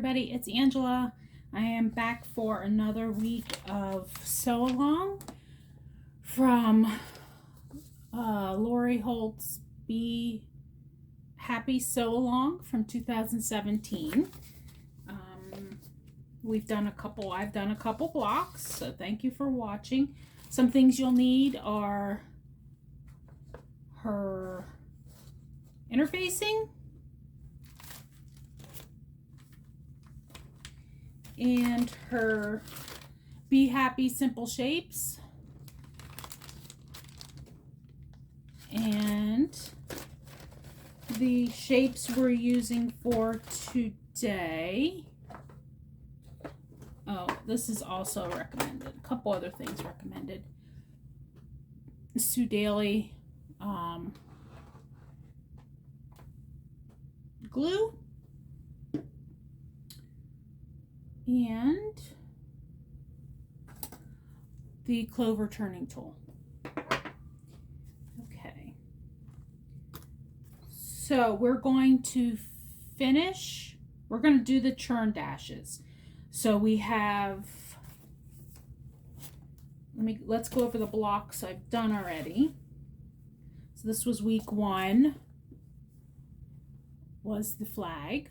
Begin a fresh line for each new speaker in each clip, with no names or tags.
everybody, it's Angela. I am back for another week of Sew Along from Lori Holt's Be Happy Sew Along from 2017. I've done a couple blocks, so thank you for watching. Some things you'll need are her interfacing and her Be Happy Simple Shapes and the shapes we're using for today. Oh, this is also recommended. A couple other things recommended. Sue Daly glue and the Clover turning tool. Okay, so we're going to finish. We're going to do the churn dashes. So we have, let's go over the blocks I've done already. So this was week 1, was the flag.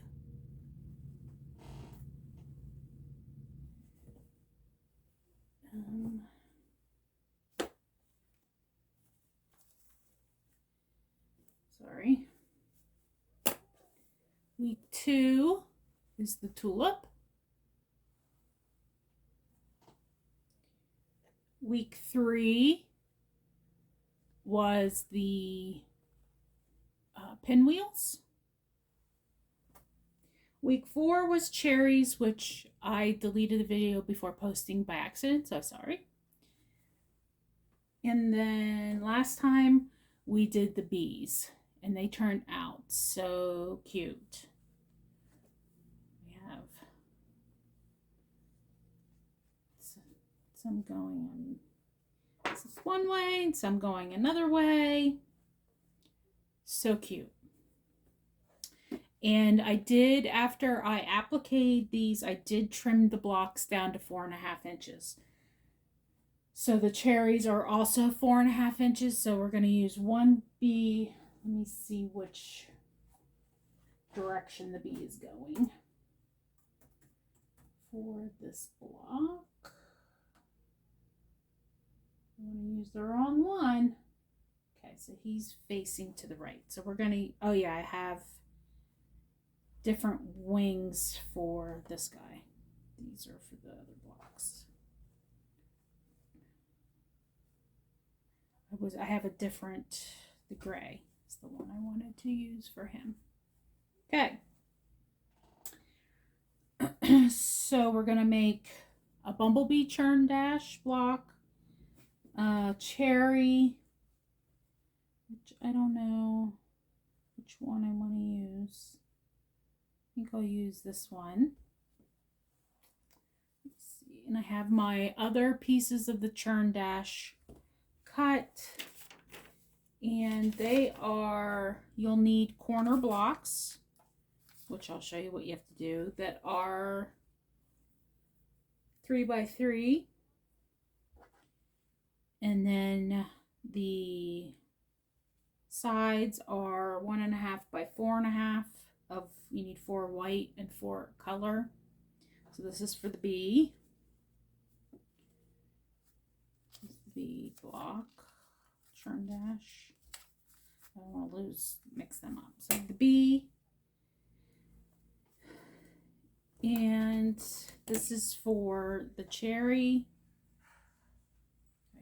Sorry. Week 2 is the tulip. Week 3 was the pinwheels. Week 4 was cherries, which I deleted the video before posting by accident, so sorry. And then last time we did the bees, and they turned out so cute. We have some going this is one way and some going another way. So cute. And I did, after I appliqued these, I did trim the blocks down to 4.5 inches. So the cherries are also 4.5 inches. So we're going to use one bee. Let me see which direction the bee is going for this block. I want to use the wrong one. Okay, so he's facing to the right. So we're going to, oh yeah, I have different wings for this guy. These are for the other blocks. I have a different, the gray is the one I wanted to use for him. Okay. So we're going to make a bumblebee churn dash block, cherry, which I don't know which one I want to use. I think I'll use this one. Let's see. And I have my other pieces of the churn dash cut. And they are, you'll need corner blocks, which I'll show you what you have to do, that are 3 by 3. And then the sides are 1.5 by 4.5. You need 4 white and 4 color. So this is for the bee. This is the bee block, churn dash. I don't want to mix them up. So the bee. And this is for the cherry.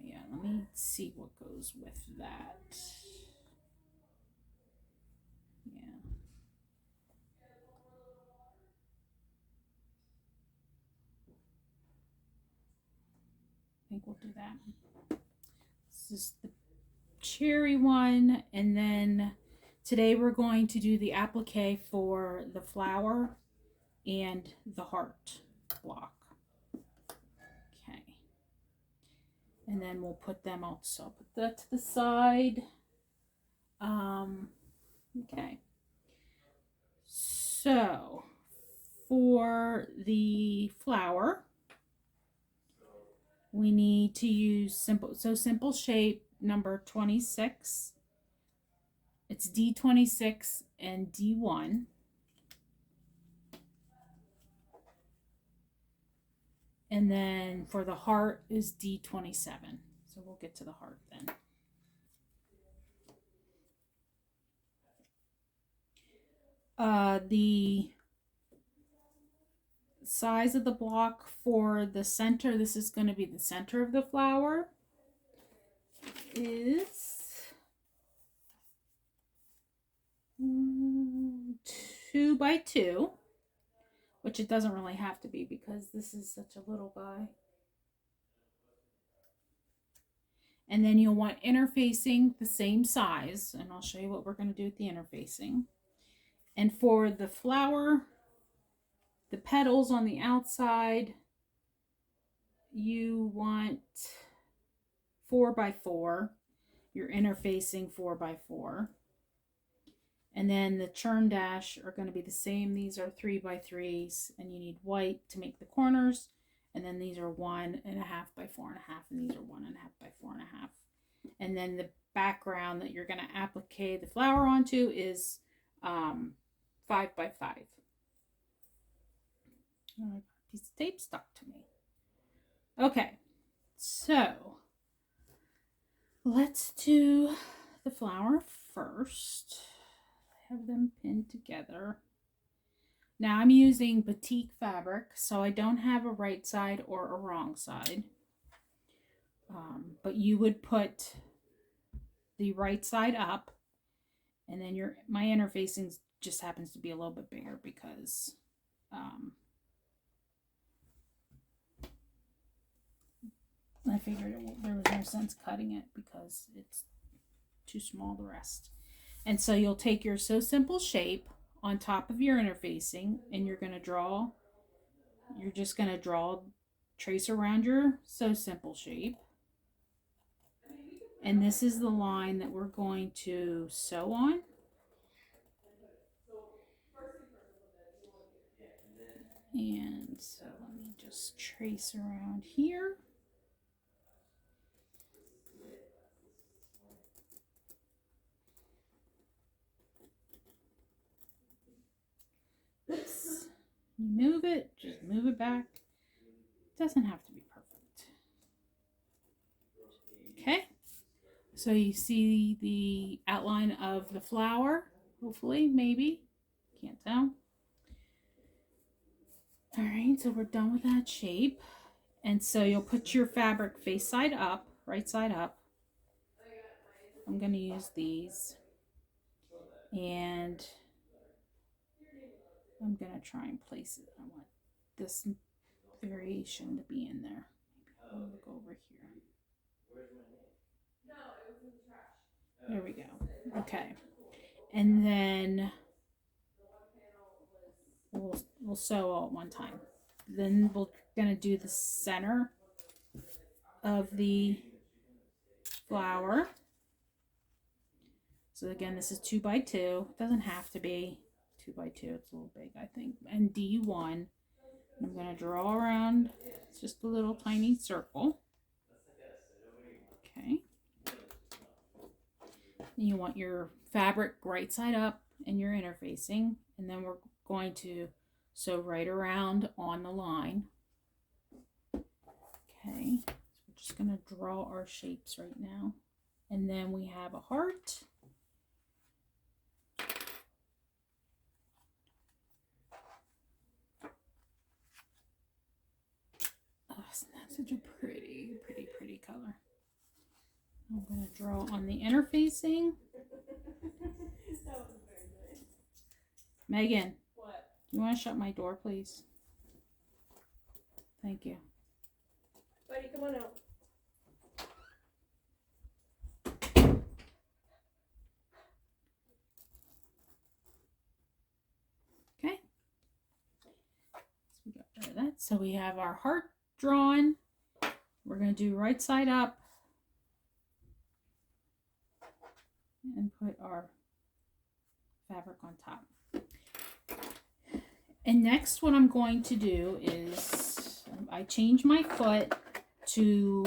Yeah, let me see what goes with that. Yeah. I think we'll do that. This is the cherry one, and then today we're going to do the applique for the flower and the heart block. Okay. And then we'll put them out. So I'll put that to the side. Okay. So for the flower, we need to use simple shape number 26. It's D26 and D1. And then for the heart is D27. So we'll get to the heart then. The size of the block for the center, this is going to be the center of the flower, is 2 by 2, which it doesn't really have to be because this is such a little guy. And then you'll want interfacing the same size, and I'll show you what we're going to do with the interfacing. And for the flower, the petals on the outside, you want 4 by 4. You're interfacing 4 by 4. And then the churn dash are going to be the same. These are 3 by 3s, and you need white to make the corners. And then these are 1.5 by 4.5, and these are 1.5 by 4.5. And then the background that you're going to applique the flower onto is 5 by 5. Oh, I got a piece of tape stuck to me. Okay, so let's do the flower first. Have them pinned together. Now I'm using batik fabric, so I don't have a right side or a wrong side. But you would put the right side up, and then my interfacing just happens to be a little bit bigger because I figured there was no sense cutting it because it's too small the rest. And so you'll take your So Simple shape on top of your interfacing, and you're just going to draw, trace around your So Simple shape. And this is the line that we're going to sew on. And so let me just trace around here. Oops. You move it, just move it back. It doesn't have to be perfect. Okay. So you see the outline of the flower, hopefully, maybe. Can't tell. All right, so we're done with that shape. And so you'll put your fabric face side up, right side up. I'm going to use these. And I'm going to try and place it. I want this variation to be in there. Maybe I'll look over here. There we go. Okay. And then we'll sew all at one time. Then we're going to do the center of the flower. So again, this is 2 by 2. It doesn't have to be 2 by 2. It's a little big, I think. And D1. I'm going to draw around. It's just a little tiny circle. Okay. You want your fabric right side up and your interfacing. And then we're going to sew right around on the line. Okay. So we're just going to draw our shapes right now. And then we have a heart. Isn't that such a pretty color? I'm going to draw on the interfacing. Megan, what? You want to shut my door, please? Thank you.
Buddy, come on out.
Okay. So we got rid of that. So we have our heart drawn. We're going to do right side up and put our fabric on top. And next what I'm going to do is I change my foot to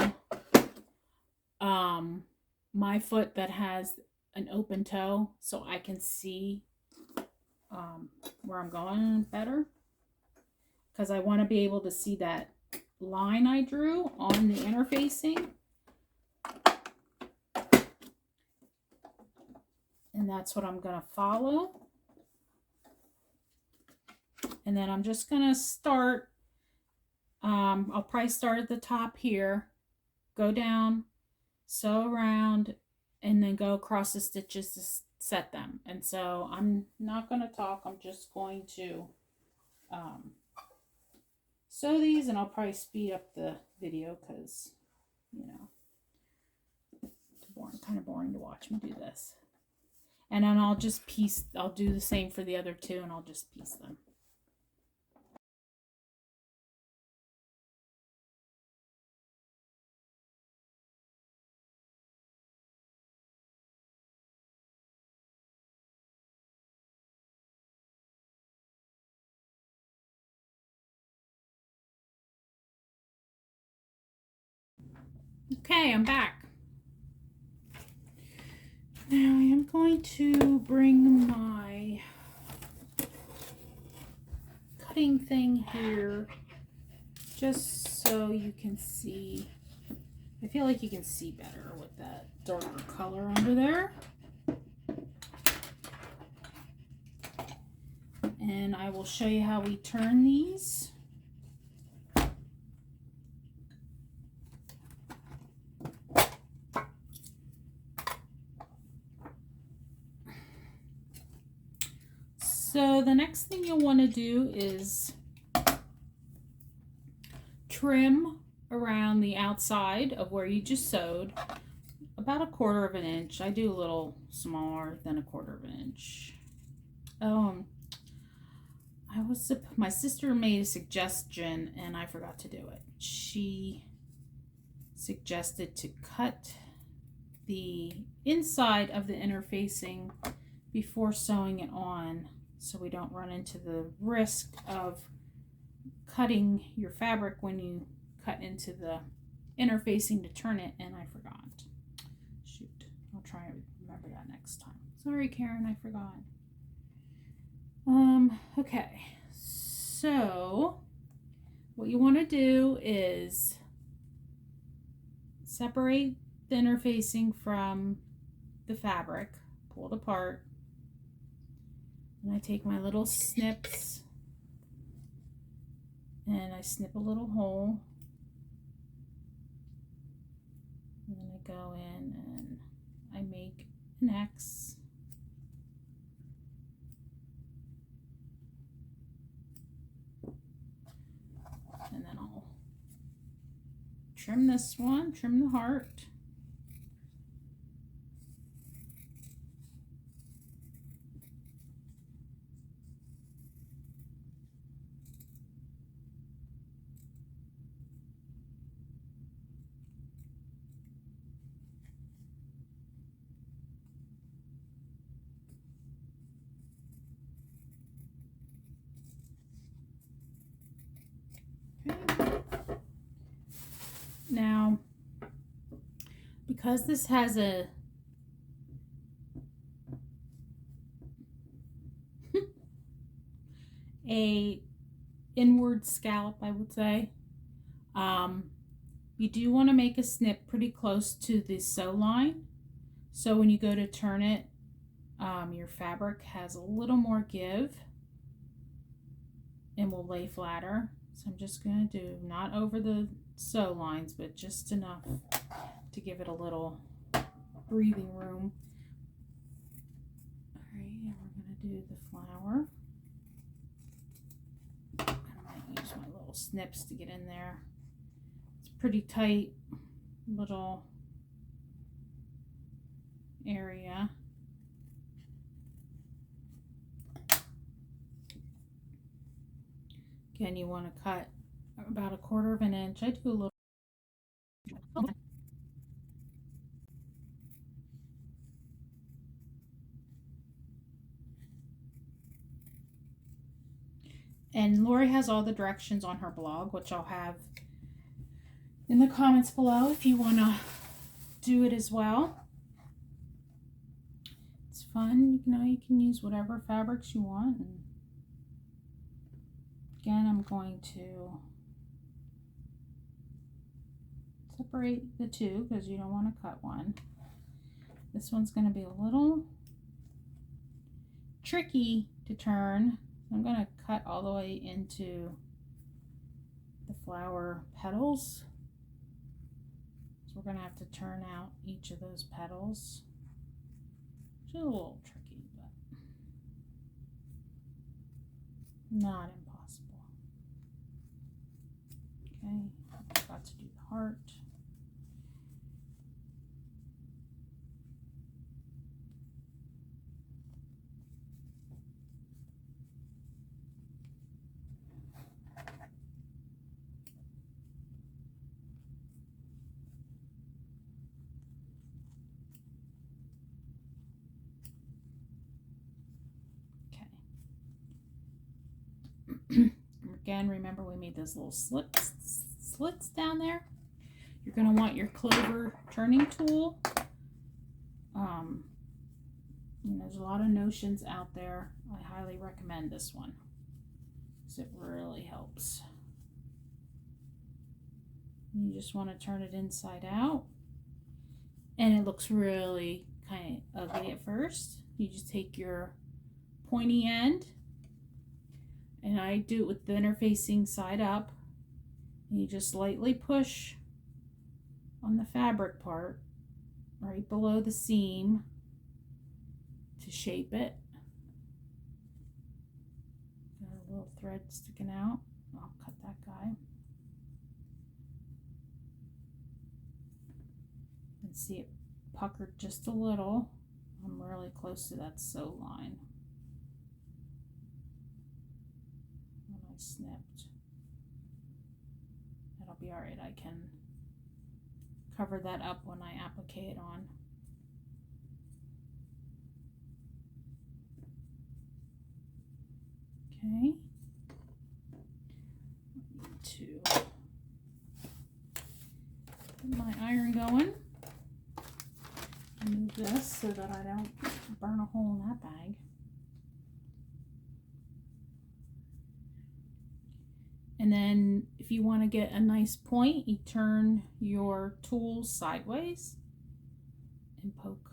my foot that has an open toe so I can see where I'm going better, because I want to be able to see that line I drew on the interfacing. And that's what I'm going to follow. And then I'm just going to start, I'll probably start at the top here, go down, sew around, and then go across the stitches to set them. And so I'm not going to talk, I'm just going to sew these, and I'll probably speed up the video because, you know, it's boring, kind of boring to watch me do this. And then I'll just piece, I'll do the same for the other two, and I'll just piece them. Okay, I'm back. Now I am going to bring my cutting thing here just so you can see. I feel like you can see better with that darker color under there. And I will show you how we turn these. So the next thing you'll want to do is trim around the outside of where you just sewed about 1/4 of an inch. I do a little smaller than 1/4 of an inch. My sister made a suggestion and I forgot to do it. She suggested to cut the inside of the interfacing before sewing it on, so we don't run into the risk of cutting your fabric when you cut into the interfacing to turn it, and I forgot. Shoot, I'll try and remember that next time. Sorry, Karen, I forgot. Okay, so what you want to do is separate the interfacing from the fabric, pull it apart, and I take my little snips and I snip a little hole, and then I go in and I make an X. And then I'll trim this one, trim the heart. Now, because this has a inward scallop, I would say, you do want to make a snip pretty close to the sew line, so when you go to turn it, your fabric has a little more give and will lay flatter. So I'm just going to do, not over the sew lines, but just enough to give it a little breathing room. Alright, and we're going to do the flower. I might use my little snips to get in there. It's pretty tight little area. Again, you want to cut about 1/4 of an inch. I do a little. And Lori has all the directions on her blog, which I'll have in the comments below if you want to do it as well. It's fun. You can use whatever fabrics you want. And again, I'm going to separate the two because you don't want to cut one. This one's going to be a little tricky to turn. I'm going to cut all the way into the flower petals. So we're going to have to turn out each of those petals, which is a little tricky, but not impossible. Okay, I forgot to do the heart. Again, remember we made those little slits down there. You're going to want your Clover turning tool. There's a lot of notions out there. I highly recommend this one because it really helps. You just want to turn it inside out, and it looks really kind of ugly at first. You just take your pointy end, and I do it with the interfacing side up, and you just lightly push on the fabric part right below the seam to shape it. Got a little thread sticking out. I'll cut that guy. And see it puckered just a little. I'm really close to that sew line. When I snipped. That'll be alright. I can cover that up when I applique it on. Okay. I need to get my iron going. Move this so that I don't burn a hole in that bag. And then if you want to get a nice point, you turn your tool sideways and poke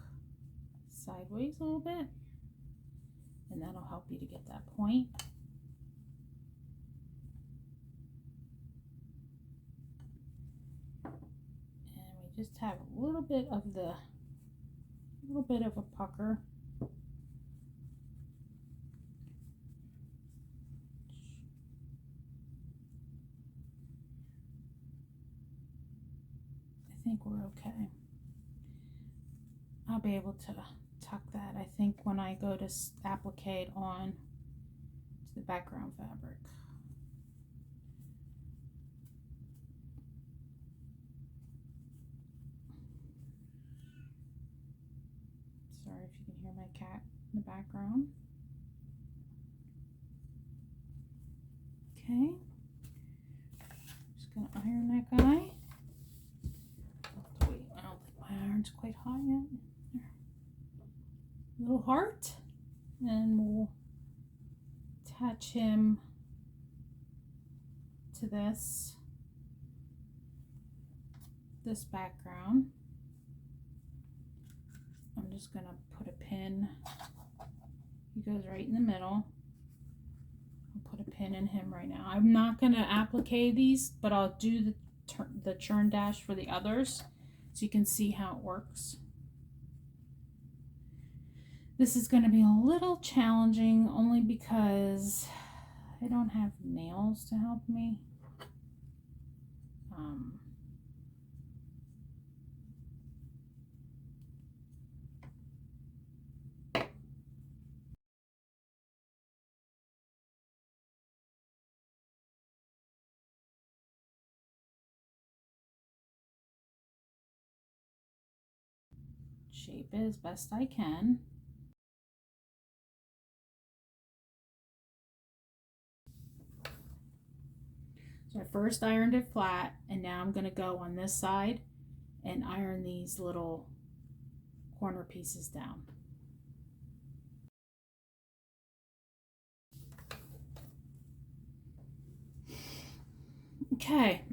sideways a little bit, and that'll help you to get that point. And we just have a little bit of a pucker. I think we're okay. I'll be able to tuck that, I think, when I go to applique it on to the background fabric. Sorry if you can hear my cat in the background. Okay. Just gonna iron that guy. Wait, I don't think my iron's quite hot yet. There. Little heart, and we'll attach him to this background. I'm just gonna put a pin. He goes right in the middle. I'll put a pin in him right now. I'm not gonna applique these, but I'll do the churn dash for the others so you can see how it works. This is going to be a little challenging only because I don't have nails to help me. Shape it as best I can. So I first ironed it flat, and now I'm going to go on this side and iron these little corner pieces down. Okay,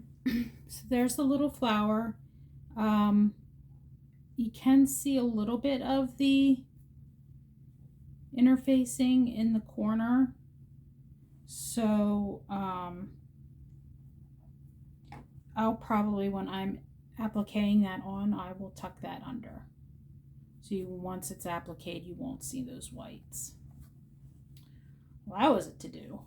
so there's the little flower. You can see a little bit of the interfacing in the corner. So I'll probably, when I'm appliquing that on, I will tuck that under. So once it's appliqued, you won't see those whites. Well, that was it to do.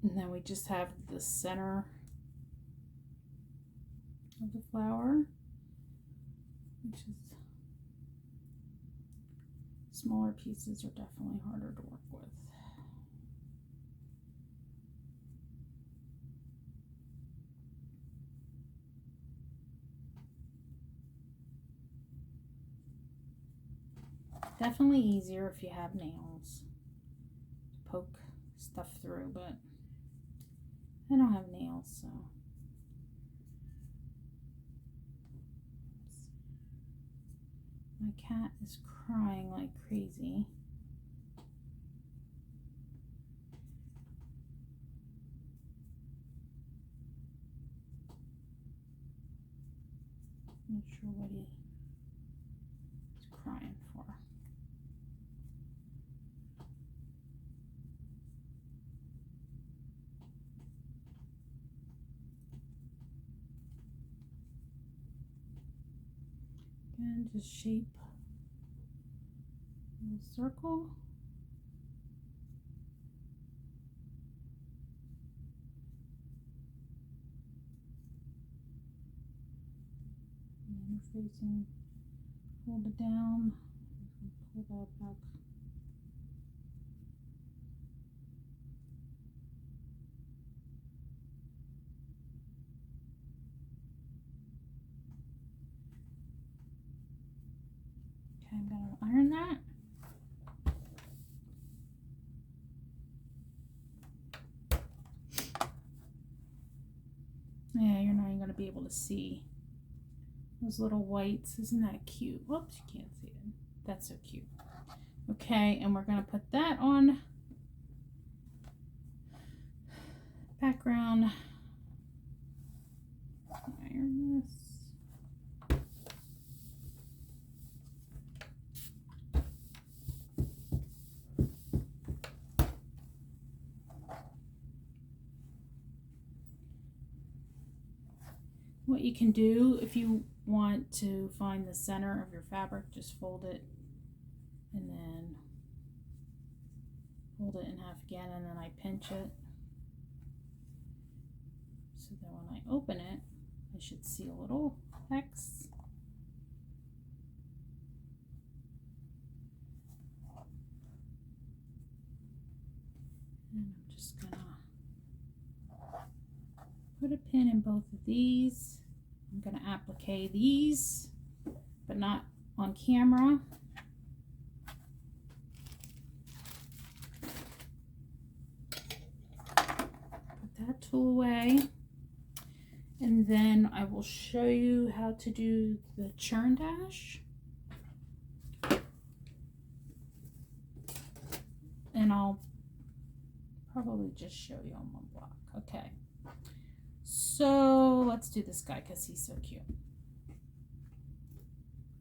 And then we just have the center of the flower, which is, smaller pieces are definitely harder to work with. Definitely easier if you have nails to poke stuff through, but I don't have nails, so. My cat is crying like crazy. Not sure what he is crying for. And just shape a little circle. Interfacing, hold it down, pull that back. Okay, I'm gonna iron that. Yeah, you're not even gonna be able to see those little whites. Isn't that cute? Whoops, you can't see it. That's so cute. Okay, and we're gonna put that on background. Iron this. What you can do if you want to find the center of your fabric, just fold it and then fold it in half again, and then I pinch it so that when I open it, I should see a little X. And I'm just gonna put a pin in both of these. I'm going to applique these, but not on camera. Put that tool away. And then I will show you how to do the churn dash. And I'll probably just show you on one block. Okay. So let's do this guy because he's so cute.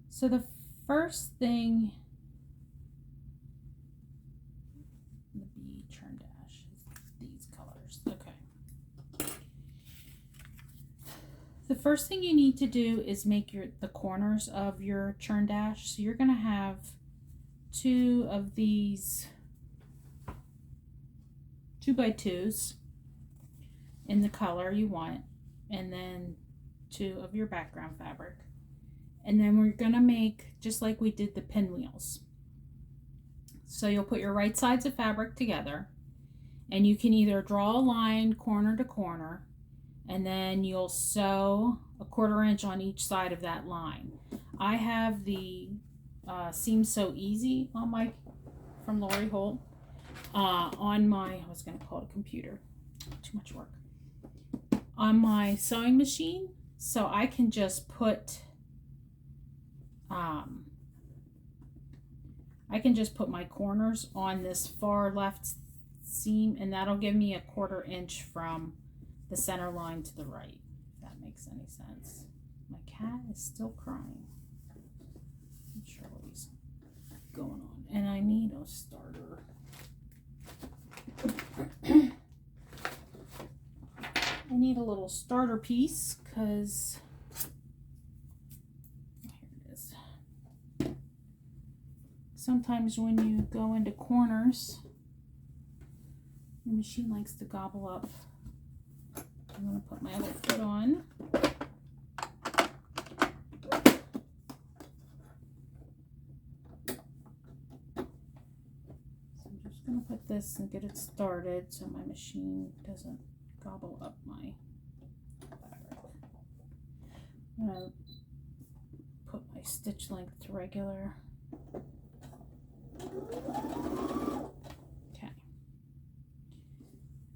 So the first thing, the B churn dash is these colors. Okay. The first thing you need to do is make the corners of your churn dash. So you're going to have 2 of these 2x2s in the color you want, and then 2 of your background fabric. And then we're gonna make just like we did the pinwheels. So you'll put your right sides of fabric together, and you can either draw a line corner to corner, and then you'll sew a 1/4 inch on each side of that line. I have the Seam So Easy on from Lori Holt, on my, I was going to call it a computer, too much work, on my sewing machine, so I can just put my corners on this far left seam, and that'll give me a 1/4 inch from the center line to the right, if that makes any sense. My cat is still crying. Not sure what he's going on, and I need a starter. I need a little starter piece because here it is. Sometimes when you go into corners, the machine likes to gobble up. I'm going to put my other foot on. I'm going to put this and get it started so my machine doesn't gobble up my fabric. I'm going to put my stitch length to regular. Okay.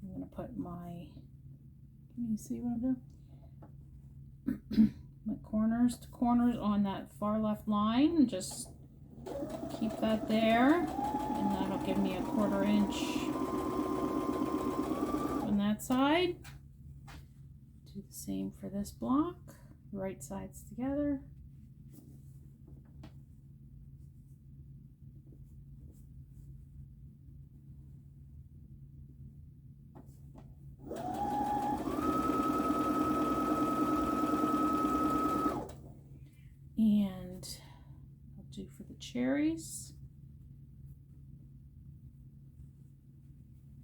I'm going to put my, can you see what I'm doing? My corners to corners on that far left line, and just keep that there, and that'll give me a 1/4 inch on that side. Do the same for this block, right sides together. And I'll do for the cherries.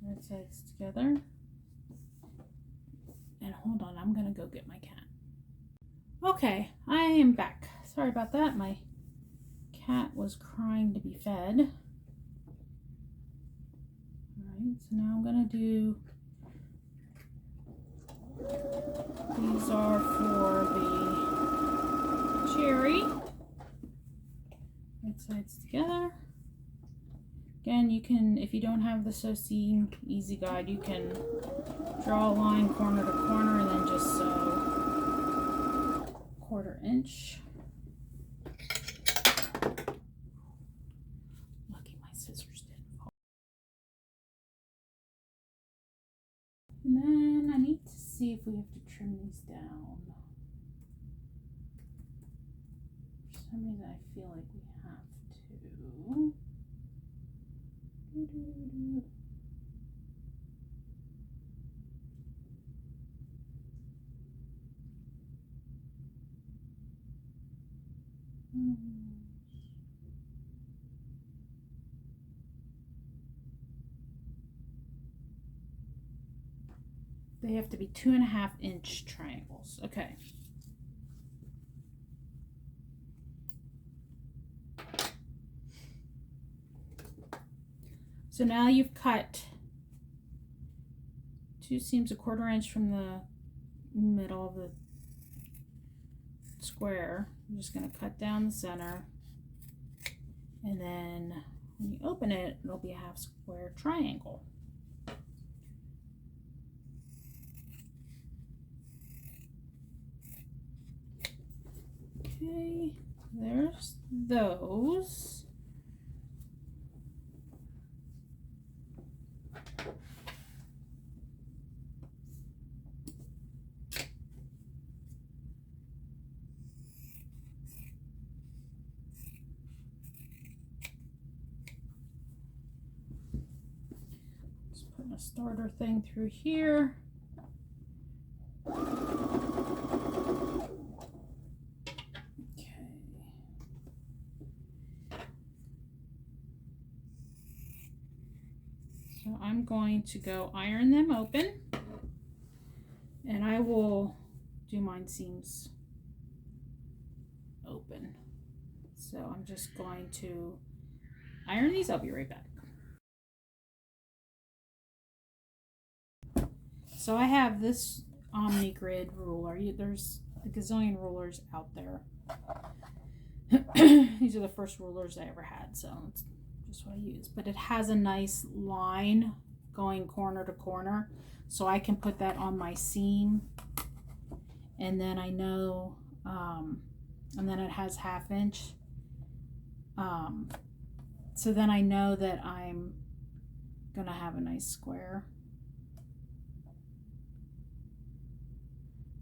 Right sides together. And hold on, I'm gonna go get my cat. Okay, I am back. Sorry about that. My cat was crying to be fed. Alright, so now I'm gonna do, these are for the cherry. Right sides together. Again, you can, if you don't have the Sew Seam Easy Guide, you can draw a line corner to corner and then just sew 1/4 inch. Lucky my scissors didn't fall. And then I need to see if we have to trim these down. For some reason I feel like we have to. They have to be 2.5 inch triangles. Okay. So now you've cut 2 seams 1/4 inch from the middle of the square. I'm just going to cut down the center, and then when you open it, it'll be a 1/2 square triangle. Okay, there's those. Just putting a starter thing through here. So I'm going to go iron them open, and I will do mine seams open. So I'm just going to iron these. I'll be right back. So I have this Omni Grid ruler. There's a gazillion rulers out there. These are the first rulers I ever had, so it's just what I use, but it has a nice line going corner to corner, so I can put that on my seam, and then I know, and then it has 1/2 inch, so then I know that I'm gonna have a nice square.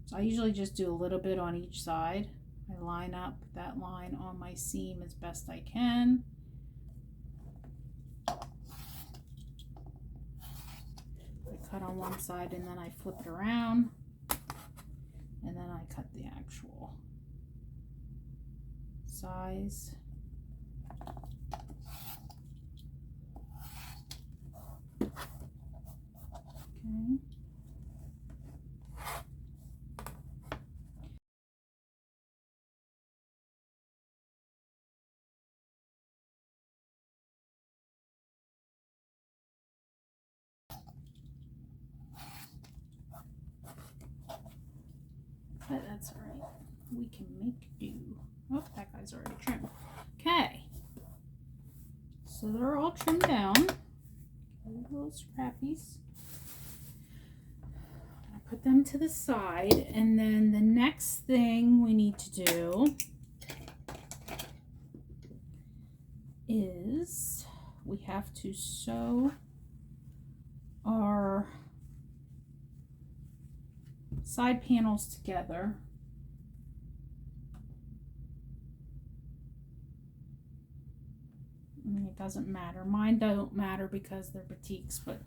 So I usually just do a little bit on each side. I line up that line on my seam as best I can. I cut on one side and then I flip it around, and then I cut the actual size. Okay. But that's all right. We can make do. Oh, that guy's already trimmed. Okay. So they're all trimmed down. Little scrappies. I put them to the side, and then the next thing we need to do is we have to sew our side panels together. I mean, it doesn't matter. Mine don't matter because they're batiks, but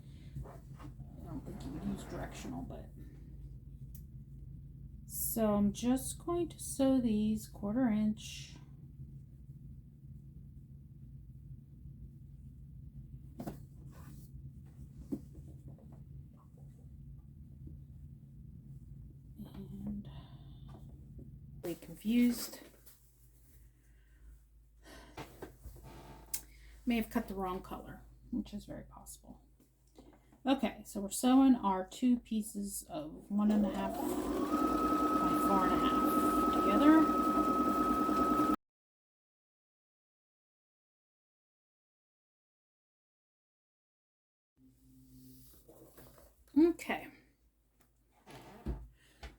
I don't think you would use directional, but. So I'm just going to sew these 1/4 inch. And really confused. May have cut the wrong color, which is very possible. Okay, so we're sewing our 2 pieces of 1.5 by 4.5 together. Okay.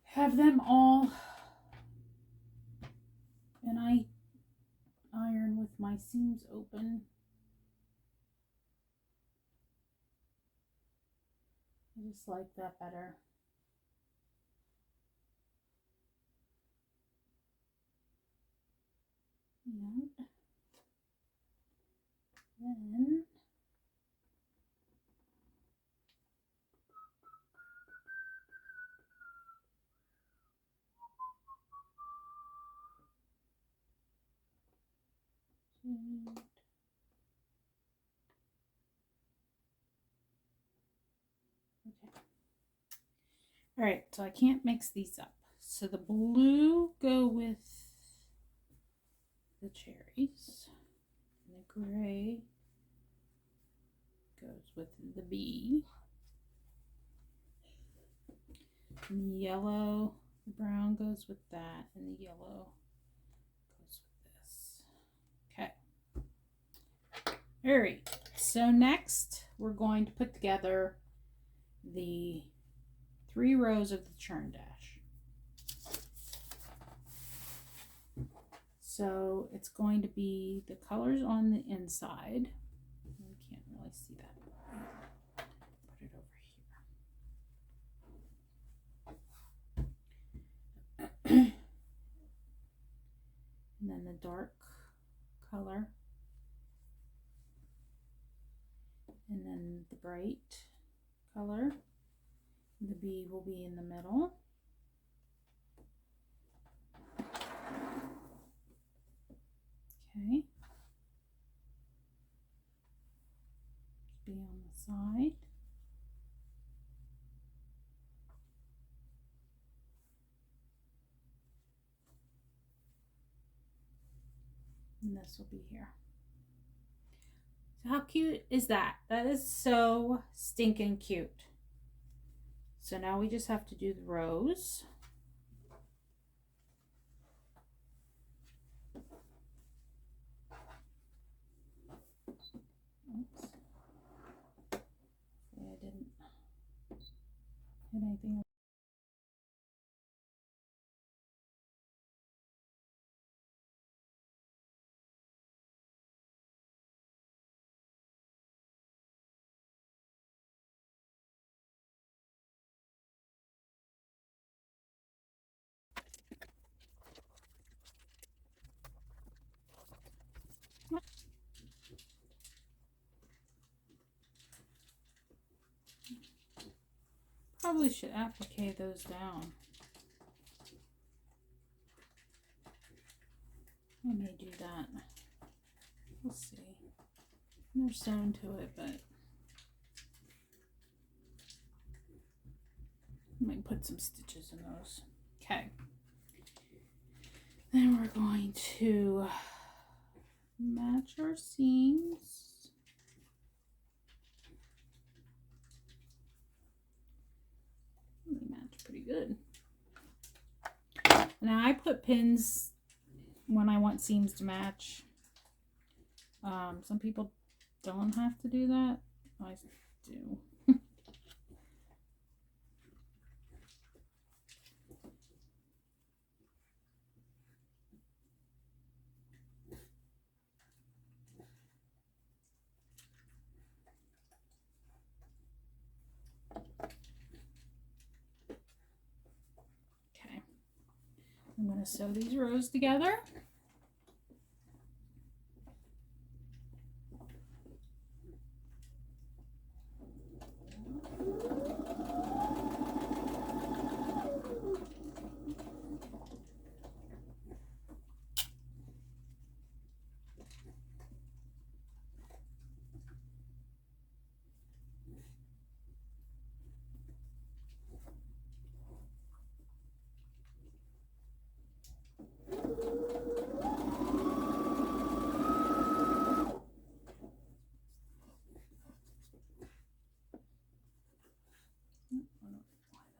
Have them all, and I iron with my seams open. I just like that better. And then okay. All right, so I can't mix these up. So the blue go with the cherries, and the gray goes with the bee, and the yellow, the brown goes with that, and the yellow goes with this. Okay. All right, so next we're going to put together the 3 rows of the churn dash. So it's going to be the colors on the inside. You can't really see that. Put it over here. And then the dark color. And then the bright color. The bee will be in the middle. Okay. Be on the side. And this will be here. So how cute is that? That is so stinking cute. So now we just have to do the rows. Hit anything? Probably should applique those down. I may do that. We'll see. There's sewn to it, but I might put some stitches in those. Okay. Then we're going to match our seams. They match pretty good. Now I put pins when I want seams to match. Some people don't have to do that. I do. Okay. I'm going to sew these rows together.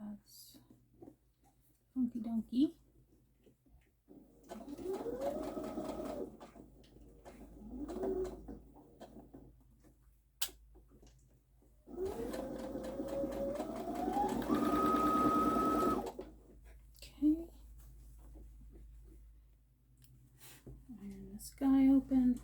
That's funky donkey. Okay. Iron this guy open.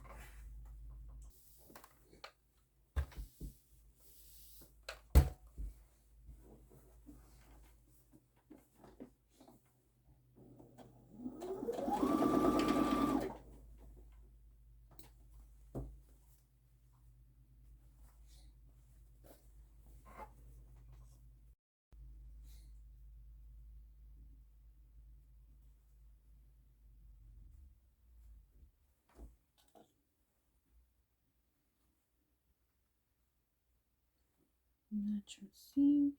Match our seams.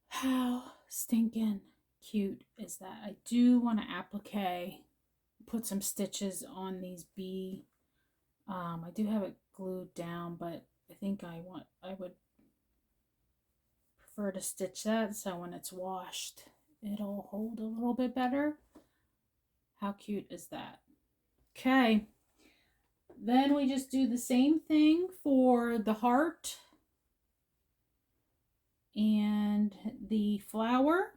How stinking cute is that? I do want to applique, put some stitches on these B. I do have it glued down, but I think I would prefer to stitch that so when it's washed, it'll hold a little bit better. How cute is that? Okay. Then we just do the same thing for the heart and the flower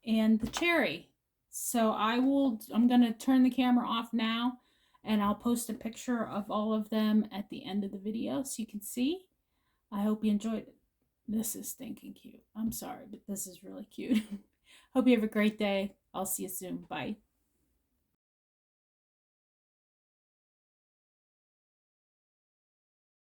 and the cherry. So I'm going to turn the camera off now, and I'll post a picture of all of them at the end of the video so you can see. I hope you enjoyed it. This is stinking cute. I'm sorry, but this is really cute. Hope you have a great day. I'll see you soon. Bye.